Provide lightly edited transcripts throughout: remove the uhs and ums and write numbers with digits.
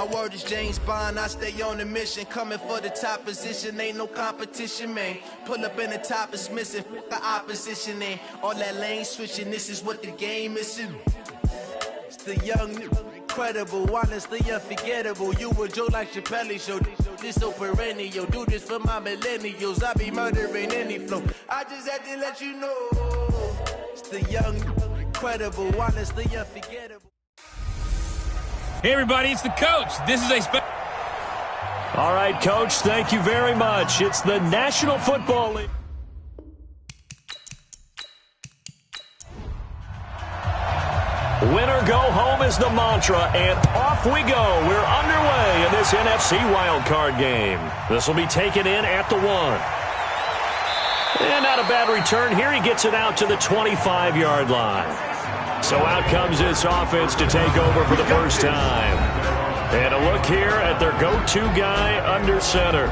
My word is James Bond, I stay on a mission. Coming for the top position, ain't no competition, man. Pull up in the top is missing, the opposition ain't. All that lane switching, this is what the game is. It's the young, incredible, honestly unforgettable. You a Joe like Chappelle show, this so perennial. Do this for my millennials, I be murdering any flow. I just had to let you know. It's the young, incredible, honestly unforgettable. Hey, everybody, it's the coach. This is a All right, Coach, thank you very much. It's the National Football League. Winner go home is the mantra, and off we go. We're underway in this NFC wildcard game. This will be taken in at the 1. And not a bad return here. He gets it out to the 25-yard line. So out comes this offense to take over for the first time. And a look here at their go-to guy under center.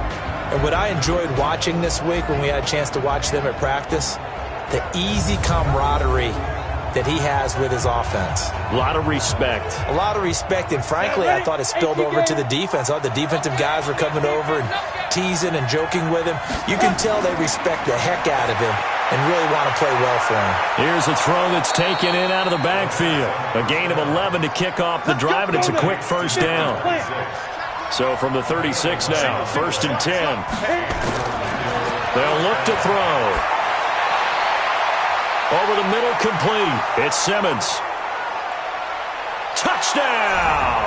And what I enjoyed watching this week when we had a chance to watch them at practice, the easy camaraderie that he has with his offense. A lot of respect. A lot of respect, and frankly, I thought it spilled over to the defense. All the defensive guys were coming over and teasing and joking with him. You can tell they respect the heck out of him and really want to play well for him. Here's a throw that's taken in out of the backfield. A gain of 11 to kick off the drive, and it's a quick first down. So from the 36 now, 1st and 10. They'll look to throw. Over the middle, complete. It's Simmons. Touchdown!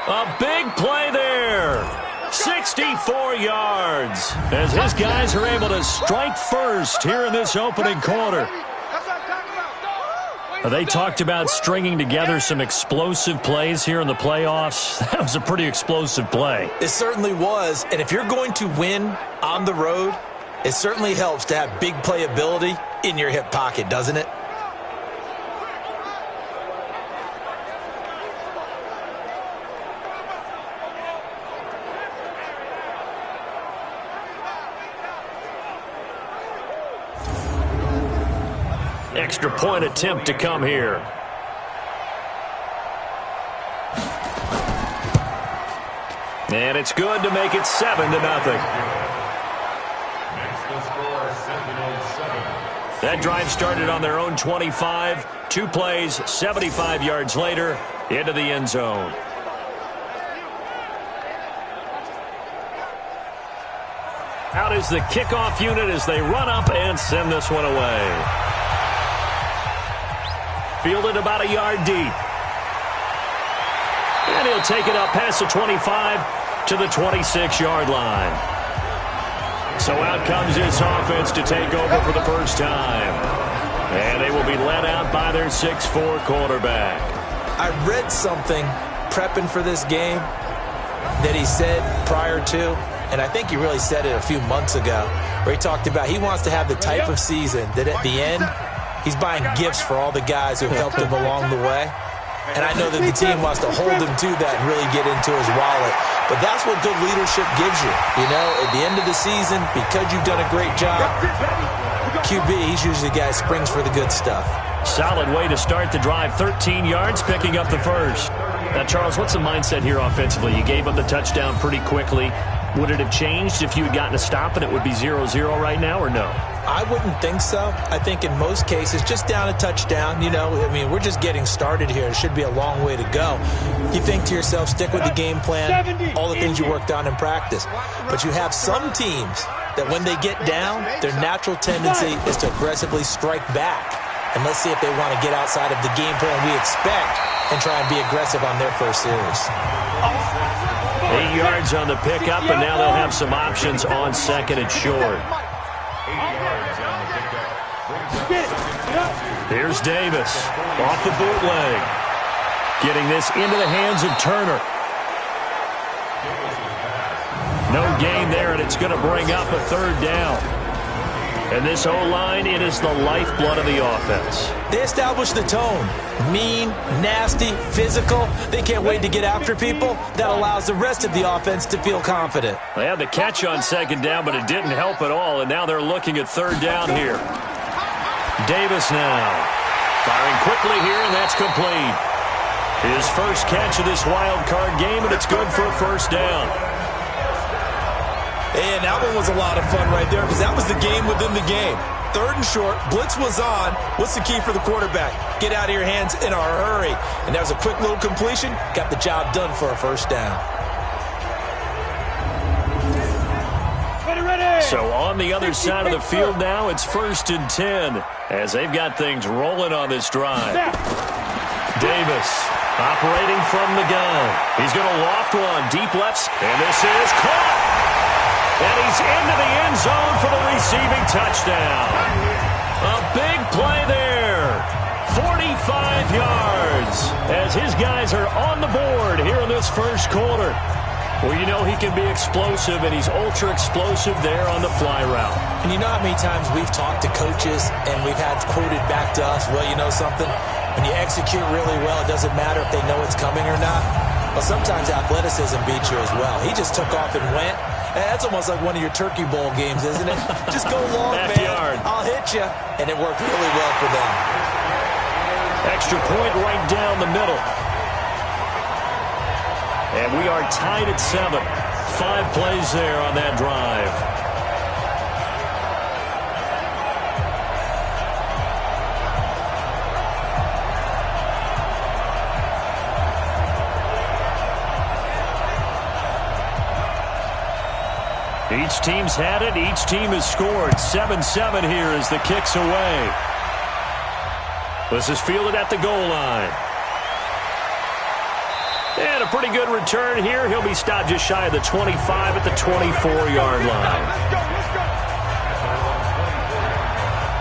A big play there. 64 yards as his guys are able to strike first here in this opening quarter. They talked about stringing together some explosive plays here in the playoffs. That was a pretty explosive play. It certainly was, and if you're going to win on the road, it certainly helps to have big playability in your hip pocket, doesn't it? Extra point attempt to come here. And it's good to make it 7-0. That drive started on their own 25. 2 plays, 75 yards later, into the end zone. Out is the kickoff unit as they run up and send this one away. Fielded about a yard deep. And he'll take it up past the 25 to the 26-yard line. So out comes this offense to take over for the first time. And they will be led out by their 6'4" quarterback. I read something prepping for this game that he said prior to, and I think he really said it a few months ago, where he talked about he wants to have the type of season that at the end, he's buying gifts for all the guys who helped him along the way. And I know that the team wants to hold him to that and really get into his wallet. But that's what good leadership gives you. You know, at the end of the season, because you've done a great job, QB, he's usually the guy who springs for the good stuff. Solid way to start the drive. 13 yards, picking up the first. Now, Charles, what's the mindset here offensively? You gave up the touchdown pretty quickly. Would it have changed if you had gotten a stop and it would be 0-0 right now, or no? I wouldn't think so. I think in most cases, just down a touchdown, you know, I mean, we're just getting started here. It should be a long way to go. You think to yourself, stick with the game plan, all the things you worked on in practice. But you have some teams that when they get down, their natural tendency is to aggressively strike back. And let's see if they want to get outside of the game plan we expect and try and be aggressive on their first series. 8 yards on the pickup, and now they'll have some options on 2nd and short. Here's Davis off the bootleg. Getting this into the hands of Turner. No gain there, and it's going to bring up a 3rd down. And this O-line, it is the lifeblood of the offense. They establish the tone. Mean, nasty, physical. They can't wait to get after people. That allows the rest of the offense to feel confident. They had the catch on 2nd down, but it didn't help at all, and now they're looking at 3rd down here. Davis now. Firing quickly here, and that's complete. His first catch of this wild card game, and it's good for a first down. And that one was a lot of fun right there because that was the game within the game. 3rd and short, blitz was on. What's the key for the quarterback? Get out of your hands in a hurry. And that was a quick little completion. Got the job done for a first down. So on the other side of the field now, it's 1st and 10 as they've got things rolling on this drive. Davis operating from the gun. He's going to loft one deep left, and this is caught. And he's into the end zone for the receiving touchdown. A big play there. 45 yards as his guys are on the board here in this first quarter. Well, you know he can be explosive, and he's ultra-explosive there on the fly route. And you know how many times we've talked to coaches and we've had quoted back to us, well, you know something? When you execute really well, it doesn't matter if they know it's coming or not. Well, sometimes athleticism beats you as well. He just took off and went. That's almost like one of your Turkey Bowl games, isn't it? Just go long, man. I'll hit you. And it worked really well for them. Extra point right down the middle. And we are tied at 7. 5 plays there on that drive. Each team's had it. Each team has scored. 7-7 here as the kick's away. This is fielded at the goal line. And a pretty good return here. He'll be stopped just shy of the 25 at the 24-yard line.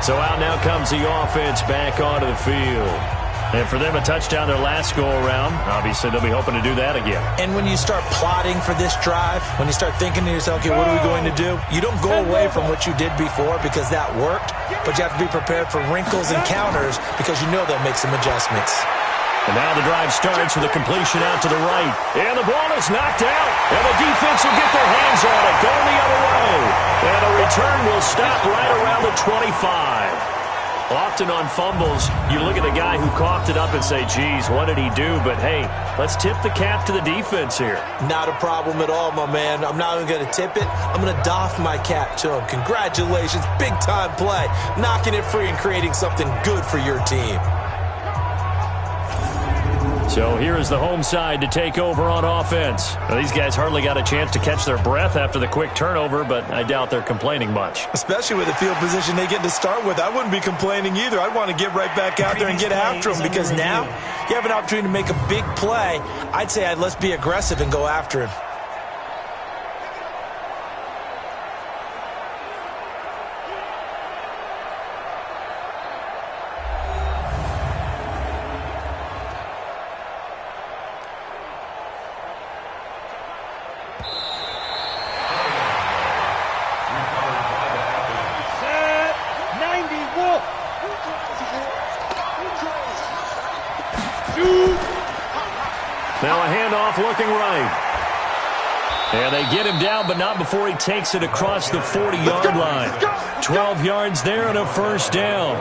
So out now comes the offense back onto the field. And for them, a touchdown their last go-around. Obviously, they'll be hoping to do that again. And when you start plotting for this drive, when you start thinking to yourself, okay, what are we going to do? You don't go away from what you did before because that worked, but you have to be prepared for wrinkles and counters because you know they'll make some adjustments. And now the drive starts with a completion out to the right. And the ball is knocked out. And the defense will get their hands on it, going the other way. And a return will stop right around the 25. Often on fumbles, you look at the guy who coughed it up and say, geez, what did he do? But, hey, let's tip the cap to the defense here. Not a problem at all, my man. I'm not even going to tip it. I'm going to doff my cap to him. Congratulations. Big-time play. Knocking it free and creating something good for your team. So here is the home side to take over on offense. Now, these guys hardly got a chance to catch their breath after the quick turnover, but I doubt they're complaining much. Especially with the field position they get to start with. I wouldn't be complaining either. I'd want to get right back out there and get after him because now you have an opportunity to make a big play. I'd say let's be aggressive and go after him. Now a handoff looking right. And they get him down, but not before he takes it across the 40-yard line. 12 yards there and a first down.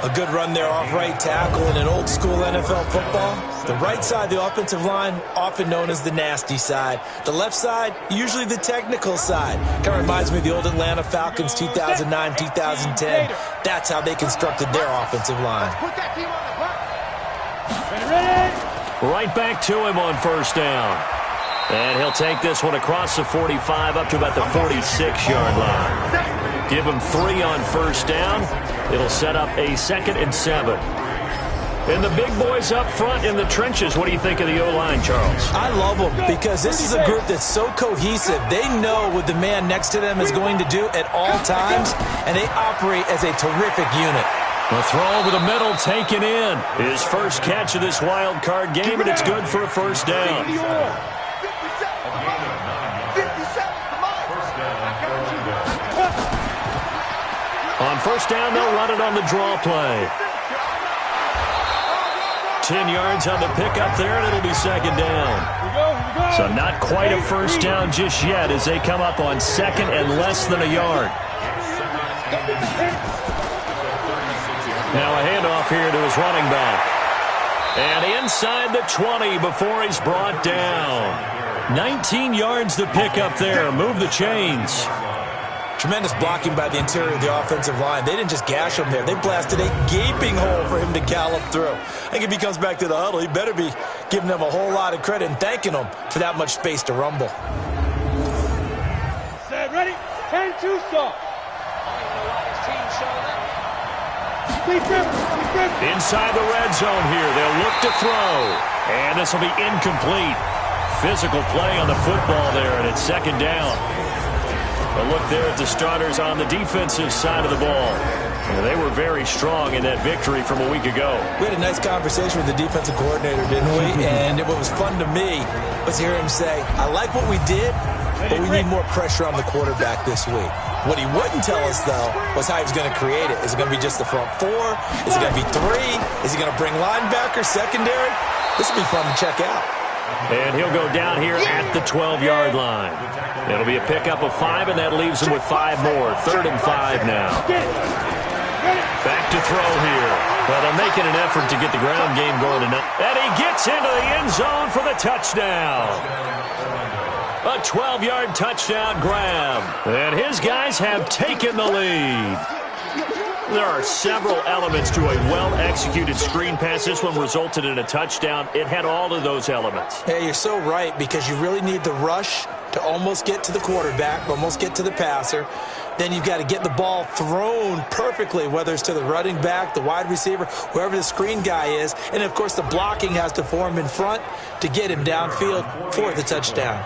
A good run there off right tackle in an old-school NFL football. The right side, the offensive line, often known as the nasty side. The left side, usually the technical side. Kind of reminds me of the old Atlanta Falcons 2009, 2010. That's how they constructed their offensive line. Right back to him on first down. And he'll take this one across the 45 up to about the 46-yard line. Give him 3 on first down. It'll set up a 2nd and 7. And the big boys up front in the trenches, what do you think of the O-line, Charles? I love them because this is a group that's so cohesive. They know what the man next to them is going to do at all times, and they operate as a terrific unit. The throw over the middle taken in. His first catch of this wild card game, and it's good for a first down. On first down, they'll run it on the draw play. 10 yards on the pickup there, and it'll be 2nd down. So not quite a first down just yet as they come up on 2nd and less than a yard. Now a handoff here to his running back. And inside the 20 before he's brought down. 19 yards to pick up there. Move the chains. Tremendous blocking by the interior of the offensive line. They didn't just gash him there. They blasted a gaping hole for him to gallop through. I think if he comes back to the huddle, he better be giving them a whole lot of credit and thanking them for that much space to rumble. Set, ready? 10-2 stop. Inside the red zone here. They'll look to throw. And this will be incomplete. Physical play on the football there, and it's second down. A look there at the starters on the defensive side of the ball. They were very strong in that victory from a week ago. We had a nice conversation with the defensive coordinator, didn't we? And what was fun to me was hear him say, I like what we did, but we need more pressure on the quarterback this week. What he wouldn't tell us, though, was how he was going to create it. Is it going to be just the front four? Is it going to be three? Is he going to bring linebackers, secondary? This will be fun to check out. And he'll go down here at the 12-yard line. It'll be a pickup of 5, and that leaves him with 5 more. 3rd and 5 now. Back to throw here. Well, they're making an effort to get the ground game going tonight. And he gets into the end zone for the touchdown. A 12-yard touchdown grab. And his guys have taken the lead. There are several elements to a well-executed screen pass. This one resulted in a touchdown. It had all of those elements. Hey, you're so right, because you really need the rush to almost get to the quarterback, almost get to the passer. Then you've got to get the ball thrown perfectly, whether it's to the running back, the wide receiver, whoever the screen guy is. And, of course, the blocking has to form in front to get him downfield for the touchdown.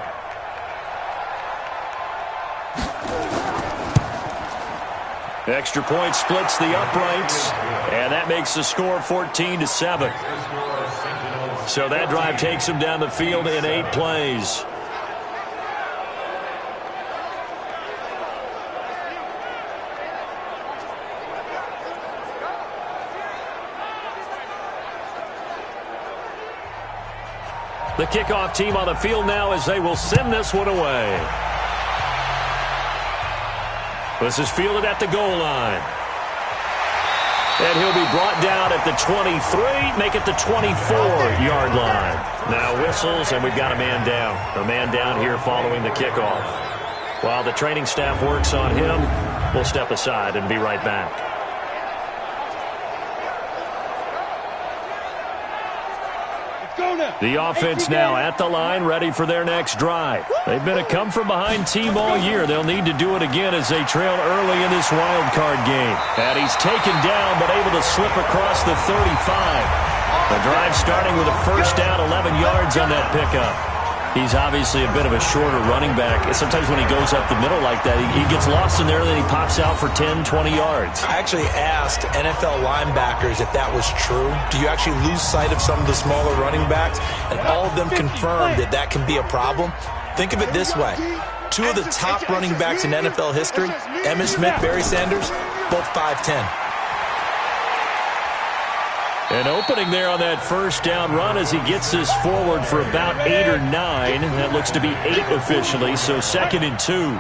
Extra point splits the uprights, and that makes the score 14-7. So that drive takes him down the field in 8 plays. The kickoff team on the field now as they will send this one away. This is fielded at the goal line. And he'll be brought down at the 23, make it the 24-yard line. Now whistles, and we've got a man down. A man down here following the kickoff. While the training staff works on him, we'll step aside and be right back. The offense now at the line, ready for their next drive. They've been a come-from-behind team all year. They'll need to do it again as they trail early in this wild card game. And he's taken down, but able to slip across the 35. The drive starting with a first down, 11 yards on that pickup. He's obviously a bit of a shorter running back. Sometimes when he goes up the middle like that, he gets lost in there, then he pops out for 10, 20 yards. I actually asked NFL linebackers if that was true. Do you actually lose sight of some of the smaller running backs? And all of them confirmed that that can be a problem. Think of it this way. 2 of the top running backs in NFL history, Emmitt Smith, Barry Sanders, both 5'10". An opening there on that first down run as he gets this forward for about 8 or 9. That looks to be 8 officially, so 2nd and 2.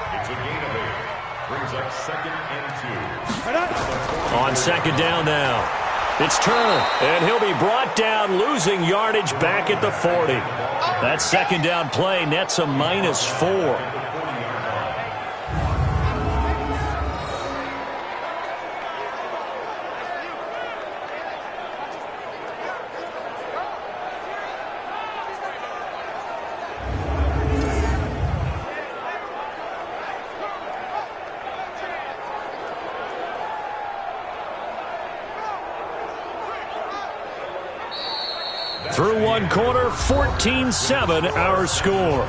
On 2nd down now. It's Turner, and he'll be brought down, losing yardage back at the 40. That 2nd down play nets a -4. Through one quarter, 14-7 our score.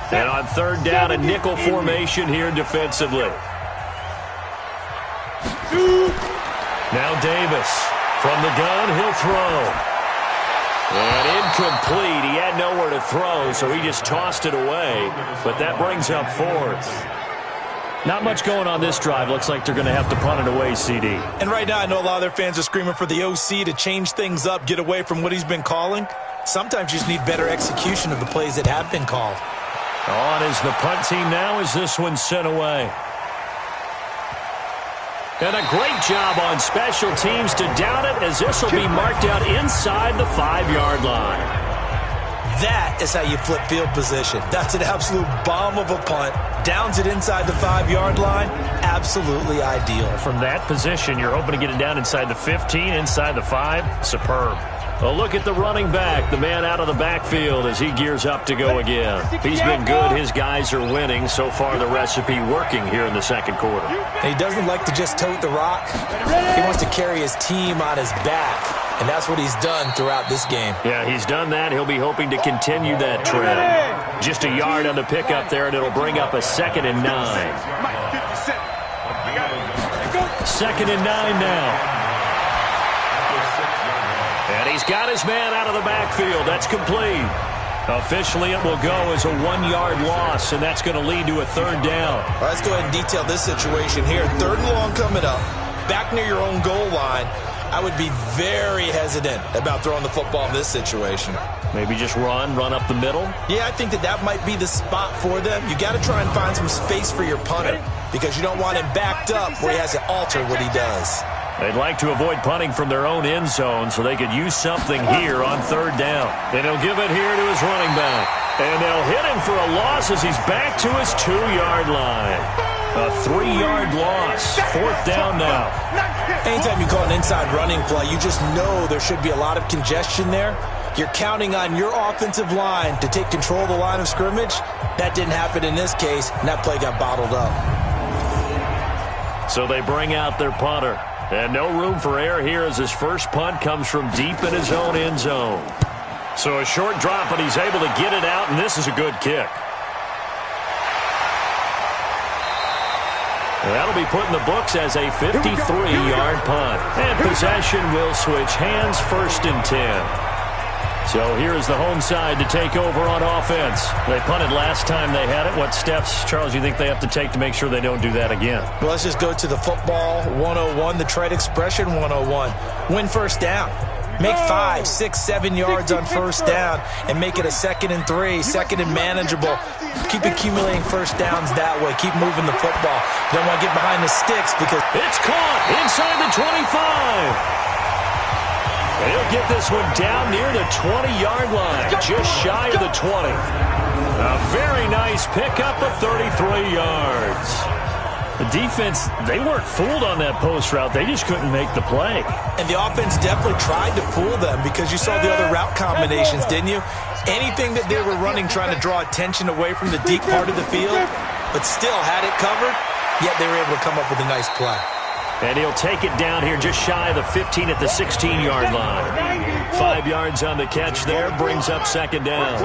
And on 3rd down, a nickel formation here defensively. Now Davis from the gun, he'll throw. And incomplete. He had nowhere to throw, so he just tossed it away. But that brings up 4th. Not much going on this drive. Looks like they're going to have to punt it away, CD. And right now I know a lot of their fans are screaming for the OC to change things up, get away from what he's been calling. Sometimes you just need better execution of the plays that have been called. On is the punt team now as this one's sent away. And a great job on special teams to down it, as this will be marked out inside the 5-yard line. That is how you flip field position. That's an absolute bomb of a punt. Downs it inside the 5-yard line. Absolutely ideal. From that position, you're hoping to get it down inside the 15, inside the 5. Superb. A look at the running back, the man out of the backfield as he gears up to go again. He's been good. His guys are winning. So far, the recipe working here in the second quarter. And he doesn't like to just tote the rock. He wants to carry his team on his back. And that's what he's done throughout this game. Yeah, he's done that. He'll be hoping to continue that trend. Just a yard on the pickup there, and it'll bring up a 2nd and 9. 2nd and 9 now. And he's got his man out of the backfield. That's complete. Officially, it will go as a 1-yard loss, and that's going to lead to a 3rd down. All right, let's go ahead and detail this situation here. 3rd and long coming up. Back near your own goal line. I would be very hesitant about throwing the football in this situation. Maybe just run up the middle? Yeah, I think that might be the spot for them. You got to try and find some space for your punter because you don't want him backed up where he has to alter what he does. They'd like to avoid punting from their own end zone so they could use something here on 3rd down. And he'll give it here to his running back. And they'll hit him for a loss as he's back to his 2-yard line. A 3-yard loss. 4th down now. Anytime you call an inside running play, you just know there should be a lot of congestion there. You're counting on your offensive line to take control of the line of scrimmage. That didn't happen in this case, and that play got bottled up. So they bring out their punter. And no room for error here as his first punt comes from deep in his own end zone. So a short drop, and he's able to get it out, and this is a good kick. And that'll be put in the books as a 53-yard punt. And possession will switch hands, 1st and 10. So here's the home side to take over on offense. They punted last time they had it. What steps, Charles, do you think they have to take to make sure they don't do that again? Well, let's just go to the football 101, the trade expression 101. Win 1st down. Make 5, 6, 7 yards on 1st down and make it a 2nd and 3, 2nd and manageable. Keep accumulating 1st downs that way. Keep moving the football. You don't want to get behind the sticks because it's caught inside the 25. He'll get this one down near the 20-yard line, just shy of the 20. A very nice pickup of 33 yards. The defense, they weren't fooled on that post route. They just couldn't make the play. And the offense definitely tried to fool them because you saw the other route combinations, didn't you? Anything that they were running trying to draw attention away from the deep part of the field, but still had it covered, yet they were able to come up with a nice play. And he'll take it down here just shy of the 15 at the 16-yard line. 5 yards on the catch there, brings up 2nd down.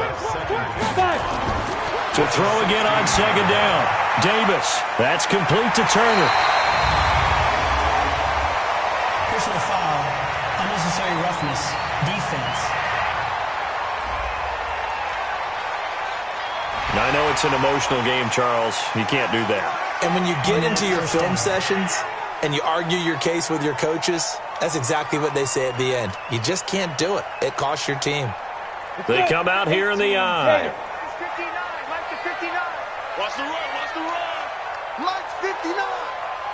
To throw again on 2nd down. Davis, that's complete to Turner. Personal foul, unnecessary roughness, defense. Now, I know it's an emotional game, Charles. You can't do that. And when you get into your film sessions and you argue your case with your coaches, that's exactly what they say at the end. You just can't do it. It costs your team. They come out here in the eye. Watch the run, watch the run. Mike's 59.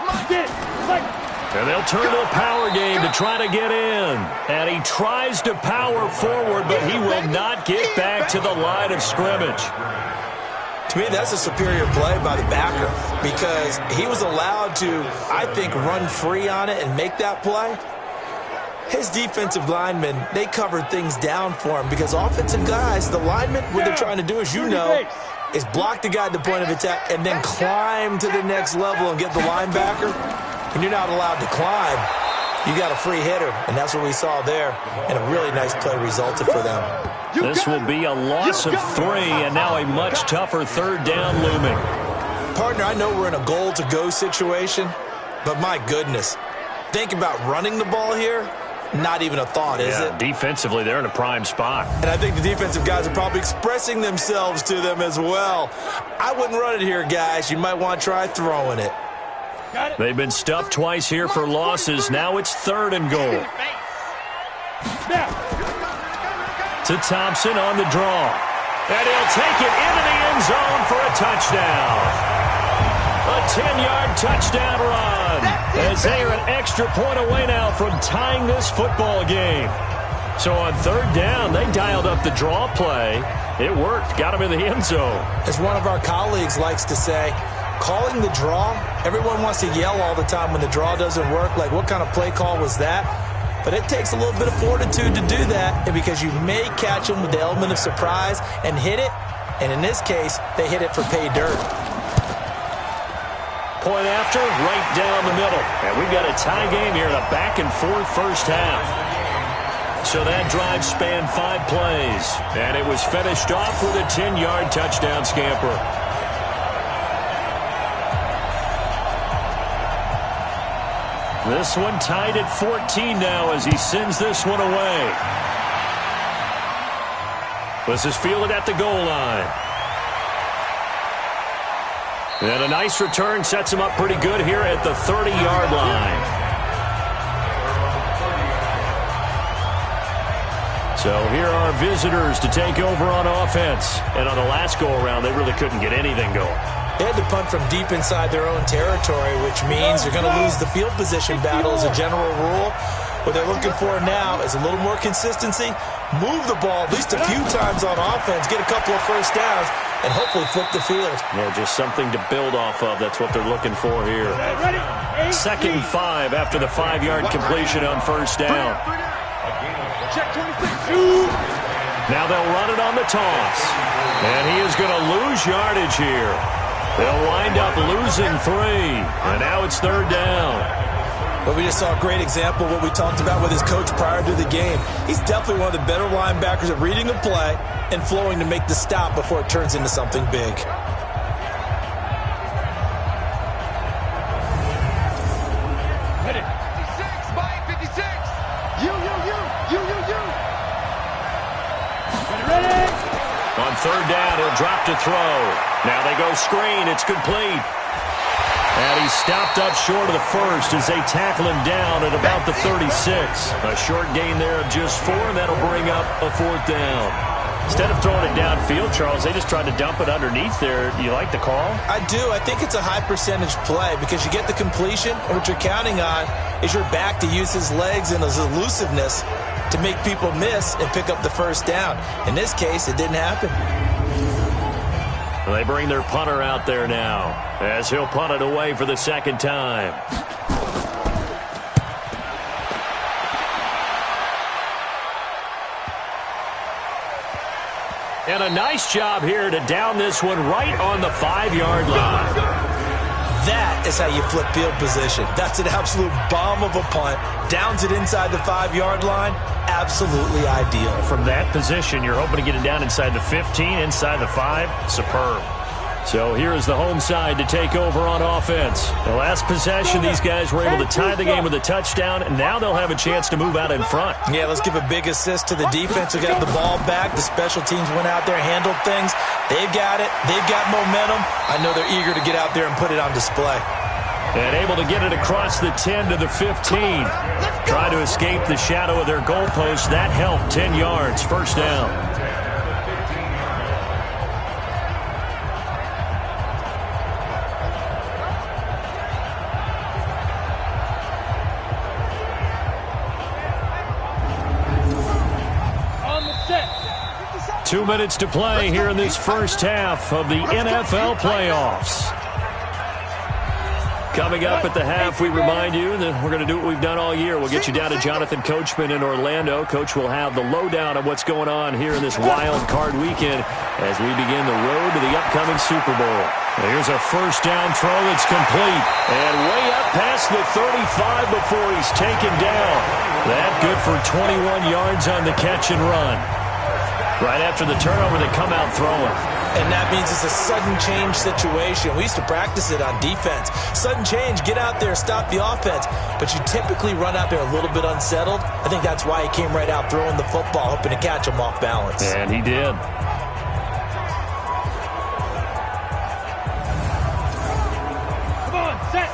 Mike it. And they'll turn to a power game to try to get in. And he tries to power forward, but he will not get back to the line of scrimmage. To me, that's a superior play by the backer because he was allowed to, I think, run free on it and make that play. His defensive linemen, they covered things down for him because offensive guys, the linemen, what they're trying to do, as you know, is block the guy at the point of attack and then climb to the next level and get the linebacker. When you're not allowed to climb, you got a free hitter, and that's what we saw there, and a really nice play resulted for them. This will be a loss of 3, and now a much tougher 3rd down looming. Partner, I know we're in a goal-to-go situation, but my goodness, think about running the ball here. Not even a thought, is it? Defensively, they're in a prime spot. And I think the defensive guys are probably expressing themselves to them as well. I wouldn't run it here, guys. You might want to try throwing it. They've been stuffed twice here for losses. Now it's 3rd and goal. To Thompson on the draw. And he'll take it into the end zone for a touchdown. A 10-yard touchdown run as as they are an extra point away now from tying this football game. So on third down, they dialed up the draw play. It worked. Got him in the end zone. As one of our colleagues likes to say, calling the draw, everyone wants to yell all the time when the draw doesn't work. Like, what kind of play call was that? But it takes a little bit of fortitude to do that, and because you may catch them with the element of surprise and hit it. And in this case, they hit it for pay dirt. Point after, right down the middle. And we've got a tie game here in a back-and-forth first half. So that drive spanned 5 plays, and it was finished off with a 10-yard touchdown scamper. This one tied at 14 now as he sends this one away. This is fielded at the goal line. And a nice return sets him up pretty good here at the 30-yard line. So here are visitors to take over on offense. And on the last go-around, they really couldn't get anything going. They had to punt from deep inside their own territory, which means you're going to lose the field position battle as a general rule. What they're looking for now is a little more consistency, move the ball at least a few times on offense, get a couple of first downs, and hopefully flip the field. Yeah, just something to build off of. That's what they're looking for here. 2nd and 5 after the 5-yard completion on first down. Now they'll run it on the toss. And he is going to lose yardage here. They'll wind up losing 3. And now it's 3rd down. But we just saw a great example of what we talked about with his coach prior to the game. He's definitely one of the better linebackers at reading a play and flowing to make the stop before it turns into something big. Hit it. 56, Mike, 56. You. Ready. On 3rd down, he'll drop to throw. Now they go screen. It's complete. And he's stopped up short of the first as they tackle him down at about the 36. A short gain there of just 4, and that'll bring up a 4th down. Instead of throwing it downfield, Charles, they just tried to dump it underneath there. You like the call? I do. I think it's a high percentage play because you get the completion, and what you're counting on is your back to use his legs and his elusiveness to make people miss and pick up the first down. In this case, it didn't happen. They bring their punter out there now as he'll punt it away for the 2nd time. And a nice job here to down this one right on the 5-yard line. That is how you flip field position. That's an absolute bomb of a punt. Downs it inside the 5-yard line. Absolutely ideal. From that position, you're hoping to get it down inside the 15, inside the 5. Superb. So here is the home side to take over on offense. The last possession, these guys were able to tie the game with a touchdown, and now they'll have a chance to move out in front. Yeah, let's give a big assist to the defense who got the ball back. The special teams went out there, handled things. They've got it. They've got momentum. I know they're eager to get out there and put it on display. And able to get it across the 10 to the 15. Try to escape the shadow of their goalpost. That helped. 10 yards. First down. On the set. 2 minutes to play here in this first half of the NFL playoffs. Coming up at the half, we remind you that we're going to do what we've done all year. We'll get you down to Jonathan Coachman in Orlando. Coach will have the lowdown of what's going on here in this wild card weekend as we begin the road to the upcoming Super Bowl. And here's a first down throw that's complete. And way up past the 35 before he's taken down. That good for 21 yards on the catch and run. Right after the turnover, they come out throwing. And that means it's a sudden change situation. We used to practice it on defense. Sudden change, get out there, stop the offense. But you typically run out there a little bit unsettled. I think that's why he came right out throwing the football, hoping to catch him off balance. And he did.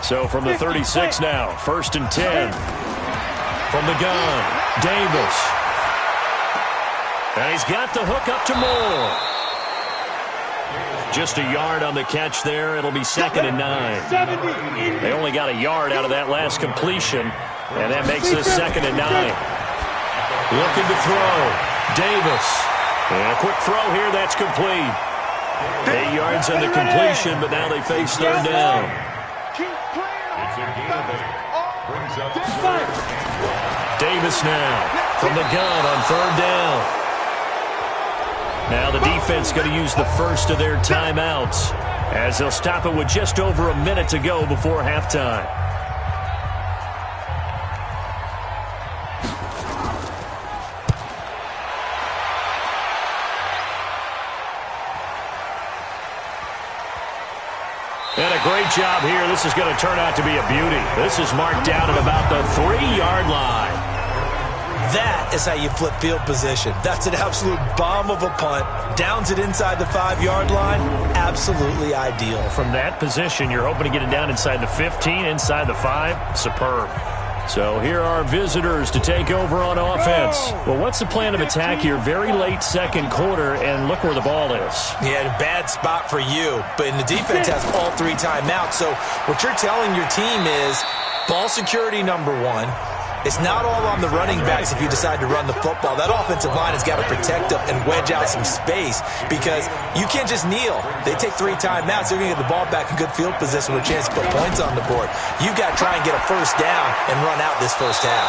So from the 36 now, 1st and 10. From the gun, Davis. And he's got the hook up to Moore. Just a yard on the catch there. It'll be 2nd and 9. They only got a yard out of that last completion, and that makes this 2nd and 9. Looking to throw. Davis. And a quick throw here. That's complete. 8 yards on the completion, but now they face 3rd down. Davis now from the gun on 3rd down. Now the defense going to use the first of their timeouts as they'll stop it with just over a minute to go before halftime. And a great job here. This is going to turn out to be a beauty. This is marked down at about the 3-yard line. That is how you flip field position. That's an absolute bomb of a punt. Downs it inside the 5-yard line. Absolutely ideal. From that position, you're hoping to get it down inside the 15, inside the 5. Superb. So here are visitors to take over on offense. Well, what's the plan of attack here? Very late second quarter, and look where the ball is. Yeah, bad spot for you. But the defense has all 3 timeouts. So what you're telling your team is ball security number 1. It's not all on the running backs if you decide to run the football. That offensive line has got to protect up and wedge out some space because you can't just kneel. They take 3 timeouts. They're going to get the ball back in good field position with a chance to put points on the board. You've got to try and get a first down and run out this first half.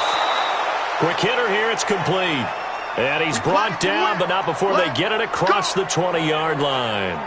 Quick hitter here. It's complete. And he's brought down, but not before they get it across the 20-yard line.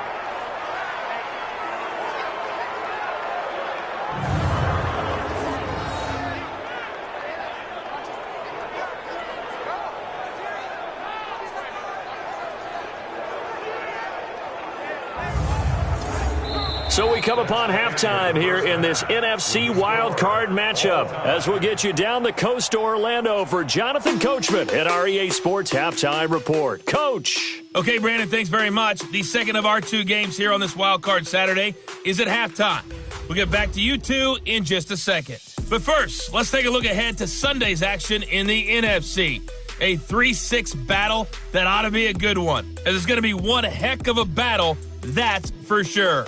So we come upon halftime here in this NFC wildcard matchup as we'll get you down the coast to Orlando for Jonathan Coachman at our EA Sports Halftime Report. Coach. Okay, Brandon, thanks very much. The second of our 2 games here on this wildcard Saturday is at halftime. We'll get back to you two in just a second. But first, let's take a look ahead to Sunday's action in the NFC. A 3-6 battle that ought to be a good one, as it's going to be one heck of a battle, that's for sure.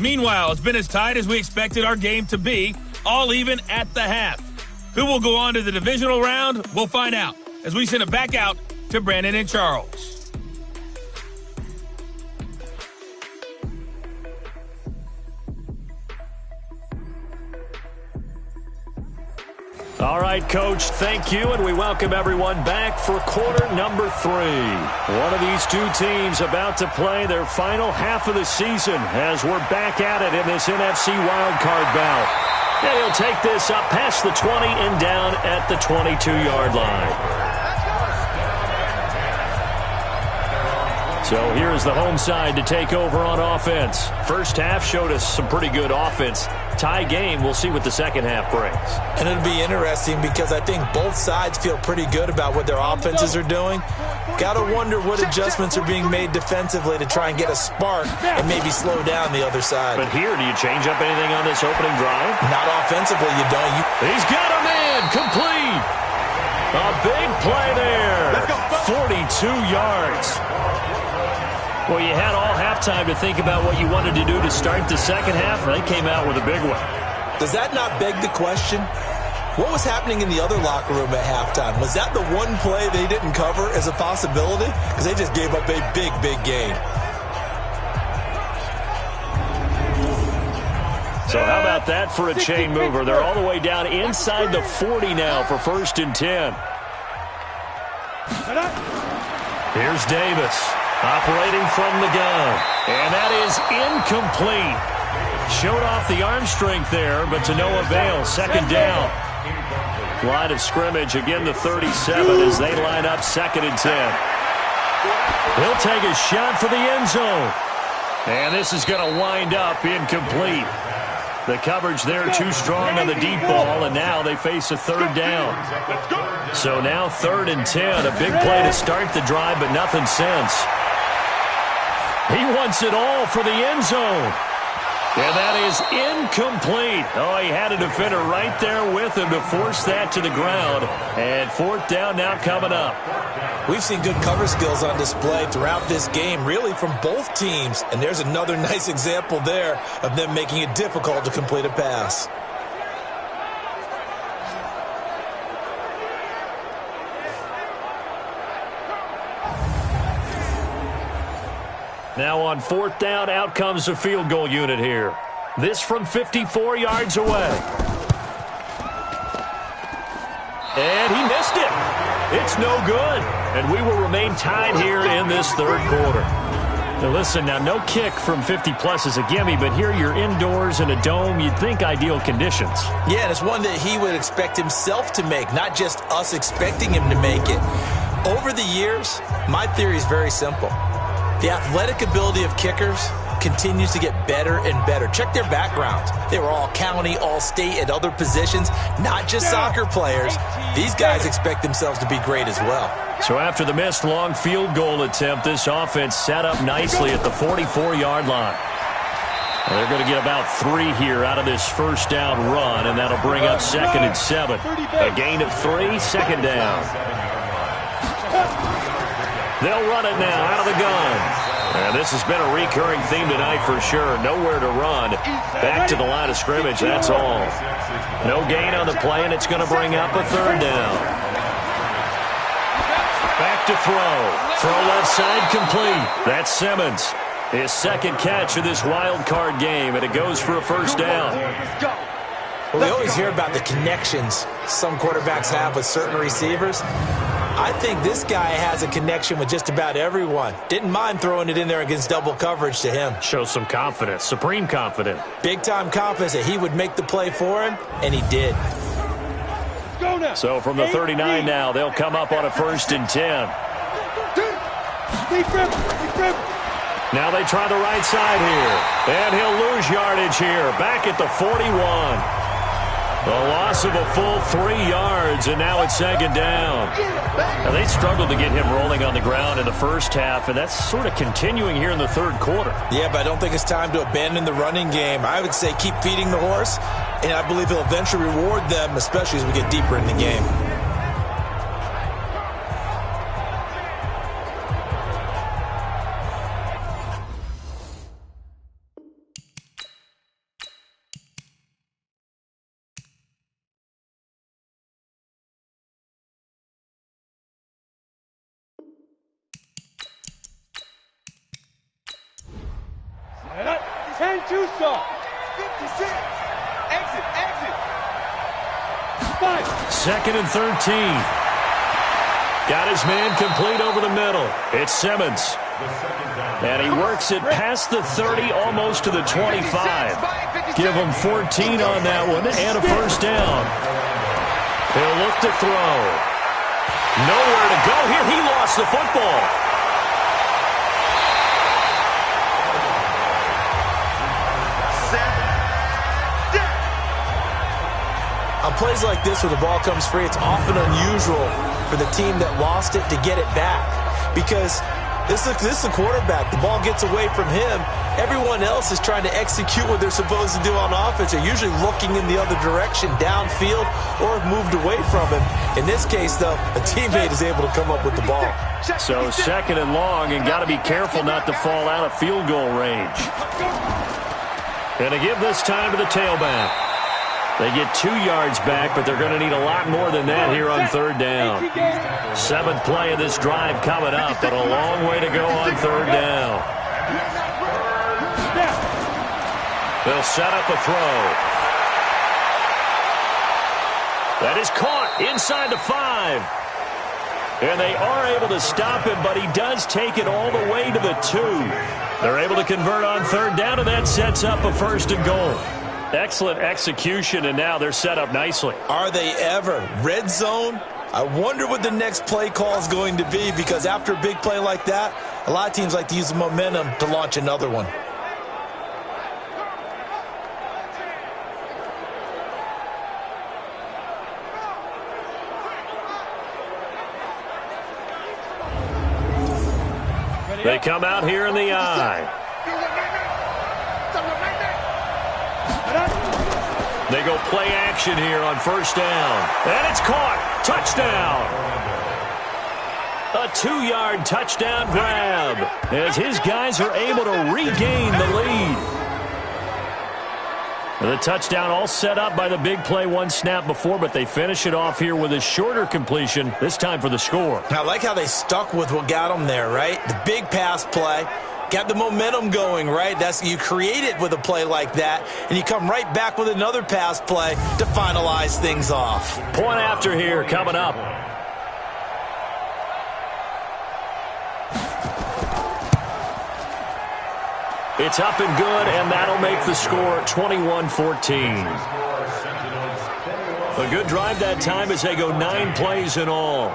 Meanwhile, it's been as tight as we expected our game to be, all even at the half. Who will go on to the divisional round? We'll find out as we send it back out to Brandon and Charles. All right, Coach, thank you, and we welcome everyone back for quarter number 3. One of these 2 teams about to play their final half of the season as we're back at it in this NFC wildcard bout. And he'll take this up past the 20 and down at the 22-yard line. So here's the home side to take over on offense. First half showed us some pretty good offense. Tie game, we'll see what the second half brings. And it'll be interesting because I think both sides feel pretty good about what their offenses are doing. Got to wonder what adjustments are being made defensively to try and get a spark and maybe slow down the other side. But here, do you change up anything on this opening drive? Not offensively, you don't. He's got him in, complete. A big play there. 42 yards. Well, you had all halftime to think about what you wanted to do to start the second half, and they came out with a big one. Does that not beg the question? What was happening in the other locker room at halftime? Was that the one play they didn't cover as a possibility? Because they just gave up a big, big gain. So how about that for a chain mover? They're all the way down inside the 40 now for 1st and 10. Here's Davis. Operating from the gun. And that is incomplete. Showed off the arm strength there, but to no avail. Second down. Line of scrimmage, again the 37 as they line up 2nd and 10. He'll take a shot for the end zone. And this is going to wind up incomplete. The coverage there too strong on the deep ball, and now they face a 3rd down. So now 3rd and 10. A big play to start the drive, but nothing since. He wants it all for the end zone. And that is incomplete. Oh, he had a defender right there with him to force that to the ground. And fourth down now coming up. We've seen good cover skills on display throughout this game, really from both teams. And there's another nice example there of them making it difficult to complete a pass. Now on fourth down, out comes the field goal unit here. This from 54 yards away. And he missed it. It's no good. And we will remain tied here in this third quarter. Now listen, now no kick from 50-plus is a gimme, but here you're indoors in a dome. You'd think ideal conditions. Yeah, and it's one that he would expect himself to make, not just us expecting him to make it. Over the years, my theory is very simple. The athletic ability of kickers continues to get better and better. Check their backgrounds. They were all county, all state, at other positions, not just soccer players. These guys expect themselves to be great as well. So after the missed long field goal attempt, this offense set up nicely at the 44-yard line. Well, they're going to get about 3 here out of this first down run, and that'll bring up 2nd and 7. A gain of 3, second down. They'll run it now out of the gun. And this has been a recurring theme tonight for sure. Nowhere to run. Back to the line of scrimmage, that's all. No gain on the play, and it's going to bring up a 3rd down. Back to throw. Throw left side complete. That's Simmons. His 2nd catch of this wild card game, and it goes for a first down. Well, we always hear about the connections some quarterbacks have with certain receivers. I think this guy has a connection with just about everyone. Didn't mind throwing it in there against double coverage to him. Shows some confidence, supreme confidence. Big-time confidence that he would make the play for him, and he did. So from the 39 now, they'll come up on a 1st and 10. Now they try the right side here. And he'll lose yardage here. Back at the 41. A loss of a full 3 yards, and now it's 2nd down. Now they struggled to get him rolling on the ground in the first half, and that's sort of continuing here in the third quarter. Yeah, but I don't think it's time to abandon the running game. I would say keep feeding the horse, and I believe he'll eventually reward them, especially as we get deeper in the game. Second and 13. Got his man complete over the middle. It's Simmons. And he works it past the 30, almost to the 25. Give him 14 on that one and a first down. He'll look to throw. Nowhere to go here. He lost the football. On plays like this where the ball comes free, it's often unusual for the team that lost it to get it back. Because this is a quarterback. The ball gets away from him. Everyone else is trying to execute what they're supposed to do on offense. They're usually looking in the other direction, downfield, or have moved away from him. In this case, though, a teammate is able to come up with the ball. So 2nd and long, and got to be careful not to fall out of field goal range. And to give this time to the tailback. They get 2 yards back, but they're going to need a lot more than that here on 3rd down. 7th play of this drive coming up, but a long way to go on 3rd down. They'll set up a throw. That is caught inside the 5. And they are able to stop him, but he does take it all the way to the 2. They're able to convert on 3rd down, and that sets up a 1st and goal. Excellent execution, and now they're set up nicely. Are they ever? Red zone? I wonder what the next play call is going to be, because after a big play like that, a lot of teams like to use the momentum to launch another one. They come out here in the eye. They go play action here on first down. And it's caught. Touchdown. A 2-yard touchdown grab as his guys are able to regain the lead. The touchdown all set up by the big play one snap before, but they finish it off here with a shorter completion, this time for the score. I like how they stuck with what got them there, right? The big pass play. Got the momentum going, right? You create it with a play like that, and you come right back with another pass play to finalize things off. Point after here coming up. It's up and good, and that'll make the score 21-14. A good drive that time as they go 9 plays in all.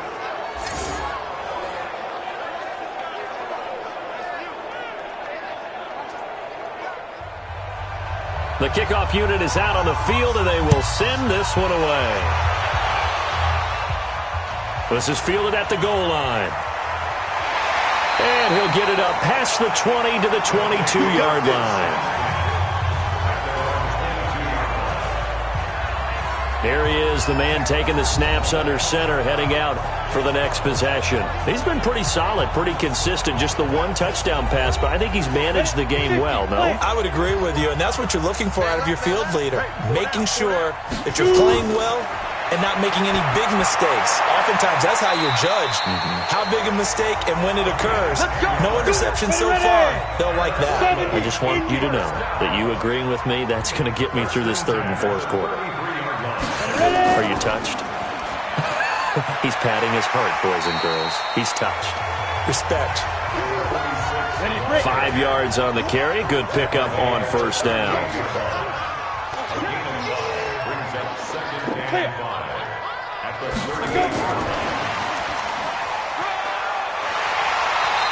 The kickoff unit is out on the field, and they will send this one away. This is fielded at the goal line. And he'll get it up past the 20 to the 22-yard line. Here he is, the man taking the snaps under center, heading out for the next possession. He's been pretty solid, pretty consistent, just the one touchdown pass, but I think he's managed the game well, no? I would agree with you, and that's what you're looking for out of your field leader, making sure that you're playing well and not making any big mistakes. Oftentimes, that's how you're judged. How big a mistake and when it occurs. No interception so far. They'll like that. I just want you to know that you agreeing with me, that's going to get me through this third and fourth quarter. Are you touched? He's patting his heart, boys and girls. He's touched. Respect. 5 yards on the carry. Good pickup on first down.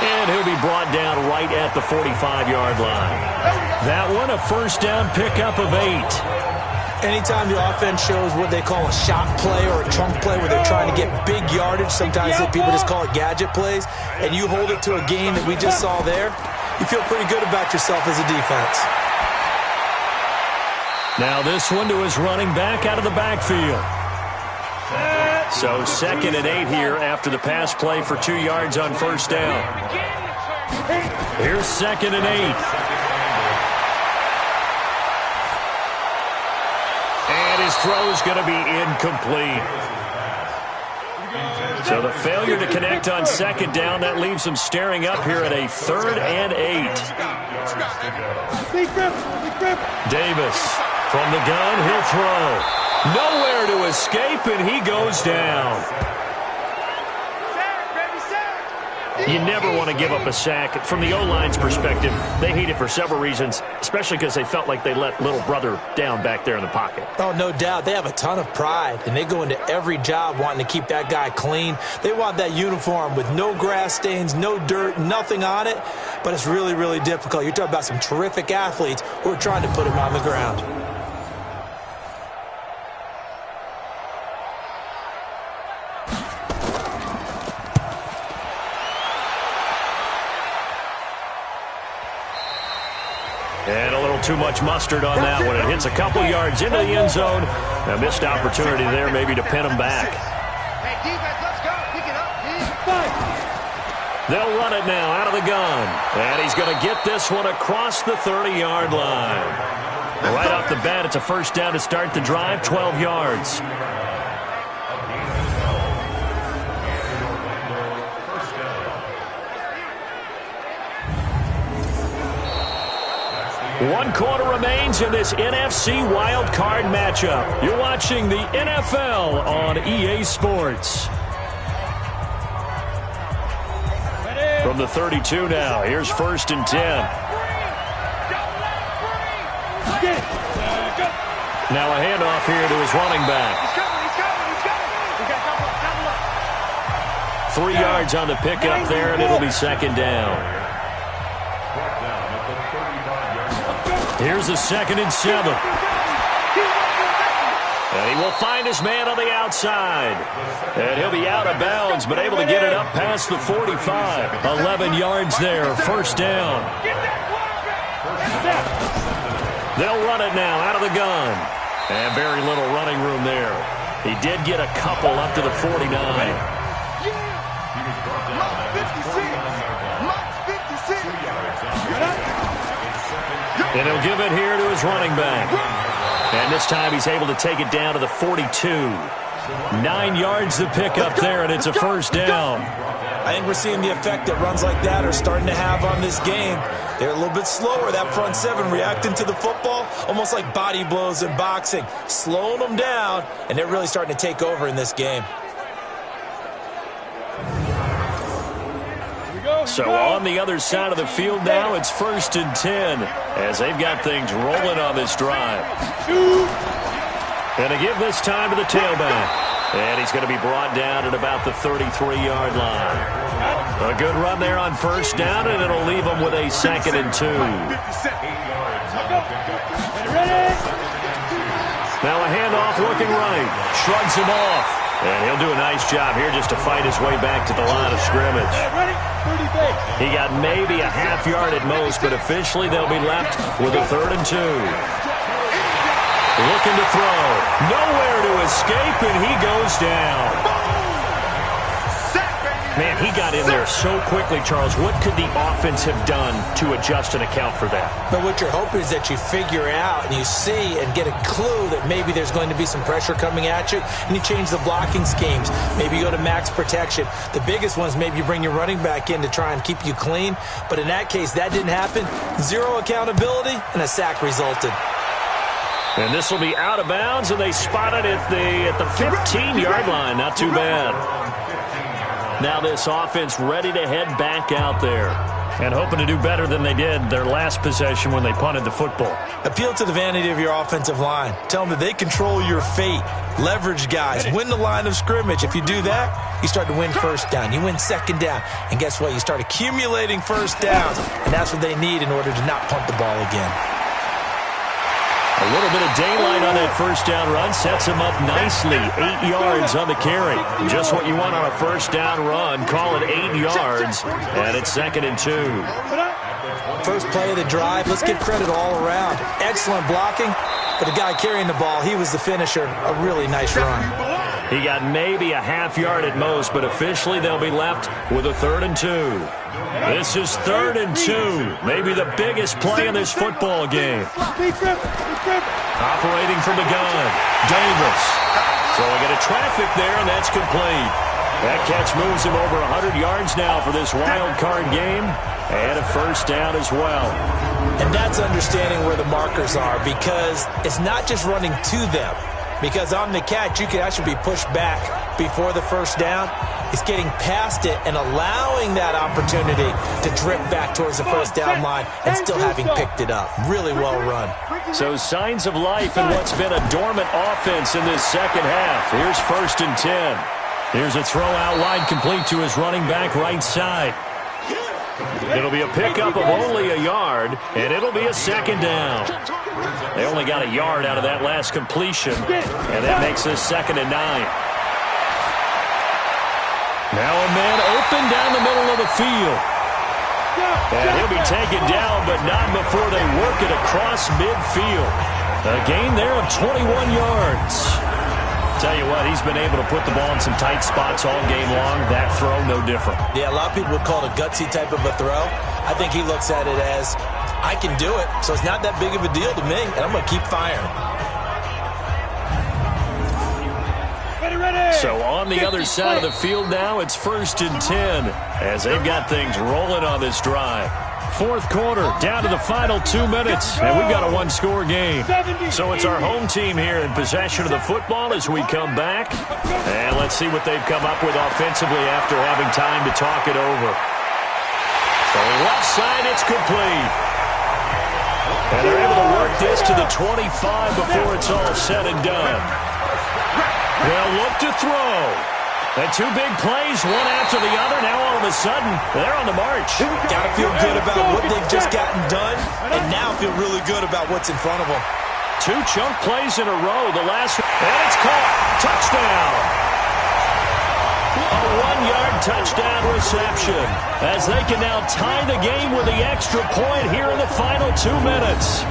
And he'll be brought down right at the 45-yard line. That one, a first down pickup of 8. Anytime the offense shows what they call a shot play or a chunk play where they're trying to get big yardage, sometimes people just call it gadget plays, and you hold it to a game that we just saw there, you feel pretty good about yourself as a defense. Now this one to his running back out of the backfield. So 2nd and 8 here after the pass play for 2 yards on first down. Here's 2nd and 8. And his throw's going to be incomplete. So the failure to connect on 2nd down, that leaves him staring up here at a 3rd and 8. Davis from the gun, he'll throw. Nowhere to escape, and he goes down. You never want to give up a sack. From the O-line's perspective, they hate it for several reasons, especially because they felt like they let little brother down back there in the pocket. Oh, no doubt. They have a ton of pride, and they go into every job wanting to keep that guy clean. They want that uniform with no grass stains, no dirt, nothing on it, but it's really, really difficult. You're talking about some terrific athletes who are trying to put him on the ground. And a little too much mustard on that one. It hits a couple yards into the end zone. A missed opportunity there maybe to pin him back. Hey, defense, let's go. Pick it up, They'll run it now out of the gun. And he's going to get this one across the 30-yard line. Right off the bat, it's a first down to start the drive, 12 yards. One quarter remains in this NFC Wild Card matchup. You're watching the NFL on EA Sports. From the 32 now, here's 1st and 10. Now a handoff here to his running back. 3 yards on the pickup there, and it'll be 2nd down. Here's a 2nd and 7. And he will find his man on the outside. And he'll be out of bounds, but able to get it up past the 45. 11 yards there, first down. They'll run it now out of the gun. And very little running room there. He did get a couple up to the 49. And he'll give it here to his running back. And this time he's able to take it down to the 42. 9 yards to pick up there, and it's a first down. I think we're seeing the effect that runs like that are starting to have on this game. They're a little bit slower, that front seven, reacting to the football, almost like body blows in boxing, slowing them down, and they're really starting to take over in this game. So on the other side of the field now, it's 1st and 10 as they've got things rolling on this drive. And to give this time to the tailback. And he's going to be brought down at about the 33-yard line. A good run there on first down, and it'll leave him with a 2nd and 2. Now a handoff looking right. Shrugs him off. And he'll do a nice job here just to fight his way back to the line of scrimmage. He got maybe a half yard at most, but officially they'll be left with a 3rd and 2. Looking to throw. Nowhere to escape, and he goes down. Man, he got in there so quickly, Charles. What could the offense have done to adjust and account for that? But what you're hoping is that you figure out and you see and get a clue that maybe there's going to be some pressure coming at you, and you change the blocking schemes. Maybe you go to max protection. The biggest one is maybe you bring your running back in to try and keep you clean. But in that case, that didn't happen. 0 accountability, and a sack resulted. And this will be out of bounds, and they spot it at the 15-yard line. Not too bad. Now this offense ready to head back out there and hoping to do better than they did their last possession when they punted the football. Appeal to the vanity of your offensive line. Tell them that they control your fate. Leverage guys. Win the line of scrimmage. If you do that, you start to win first down. You win second down. And guess what? You start accumulating first downs. And that's what they need in order to not punt the ball again. A little bit of daylight on that first down run sets him up nicely. 8 yards on the carry. Just what you want on a first down run. Call it 8 yards, and it's 2nd and 2. First play of the drive. Let's give credit all around. Excellent blocking, but the guy carrying the ball, he was the finisher. A really nice run. He got maybe a half yard at most, but officially they'll be left with a 3rd and 2. This is 3rd and 2. Maybe the biggest play in this football game. Operating from the gun, Davis. Throwing into traffic there, and that's complete. That catch moves him over 100 yards now for this wild card game, and a first down as well. And that's understanding where the markers are, because it's not just running to them. Because on the catch, you could actually be pushed back before the first down. It's getting past it and allowing that opportunity to drip back towards the first down line and still having picked it up. Really well run. So signs of life in what's been a dormant offense in this second half. Here's 1st and 10. Here's a throw out wide complete to his running back right side. It'll be a pickup of only a yard, and it'll be a 2nd down. They only got a yard out of that last completion, and that makes this 2nd and 9. Now a man open down the middle of the field. And he'll be taken down, but not before they work it across midfield. A gain there of 21 yards. Tell you what, he's been able to put the ball in some tight spots all game long. That throw, no different. Yeah, a lot of people would call it a gutsy type of a throw. I think he looks at it as, I can do it, so it's not that big of a deal to me, and I'm going to keep firing. So on the other side of the field now, it's 1st and 10 as they've got things rolling on this drive. 4th quarter, down to the final 2 minutes, and we've got a one-score game. So it's our home team here in possession of the football as we come back. And let's see what they've come up with offensively after having time to talk it over. So left side, it's complete. And they're able to work this to the 25 before it's all said and done. They'll look to throw. And 2 big plays, one after the other. Now all of a sudden, they're on the march. Got to feel good about what they've just gotten done, and now feel really good about what's in front of them. 2 chunk plays in a row. The last one, and it's caught. Touchdown. A 1-yard touchdown reception as they can now tie the game with the extra point here in the final 2 minutes.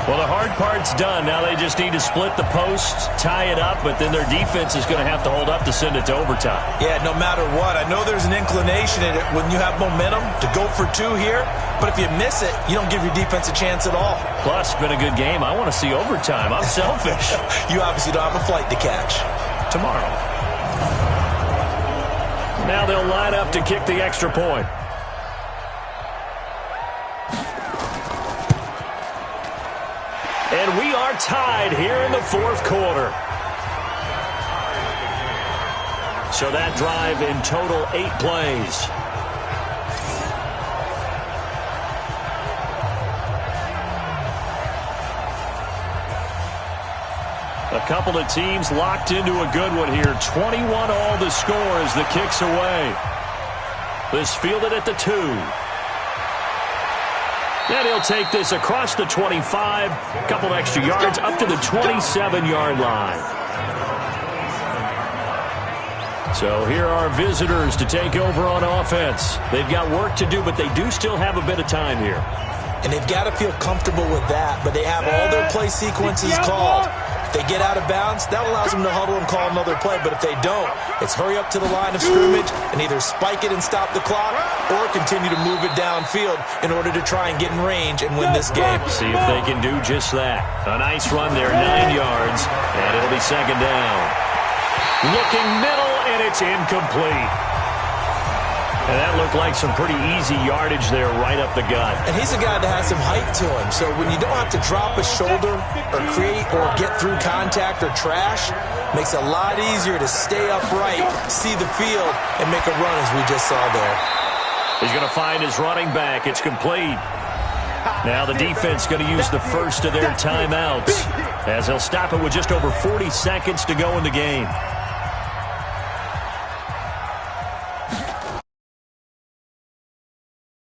Well, the hard part's done. Now they just need to split the posts, tie it up, but then their defense is going to have to hold up to send it to overtime. Yeah, no matter what. I know there's an inclination in it when you have momentum to go for two here, but if you miss it, you don't give your defense a chance at all. Plus, it's been a good game. I want to see overtime. I'm selfish. You obviously don't have a flight to catch. Tomorrow. Now they'll line up to kick the extra point. And we are tied here in the fourth quarter. So that drive in total 8 plays. A couple of teams locked into a good one here. 21 all the score as the kick's away. This fielded at the 2. And he'll take this across the 25, a couple extra yards up to the 27-yard line. So here are visitors to take over on offense. They've got work to do, but they do still have a bit of time here. And they've got to feel comfortable with that, but they have all their play sequences called. If they get out of bounds, that allows them to huddle and call another play. But if they don't, it's hurry up to the line of scrimmage and either spike it and stop the clock or continue to move it downfield in order to try and get in range and win this game. See if they can do just that. A nice run there, 9 yards, and it'll be second down. Looking middle, and it's incomplete. And that looked like some pretty easy yardage there right up the gut. And he's a guy that has some height to him. So when you don't have to drop a shoulder or create or get through contact or trash, makes it a lot easier to stay upright, see the field, and make a run as we just saw there. He's going to find his running back. It's complete. Now the defense going to use the first of their timeouts as they'll stop it with just over 40 seconds to go in the game.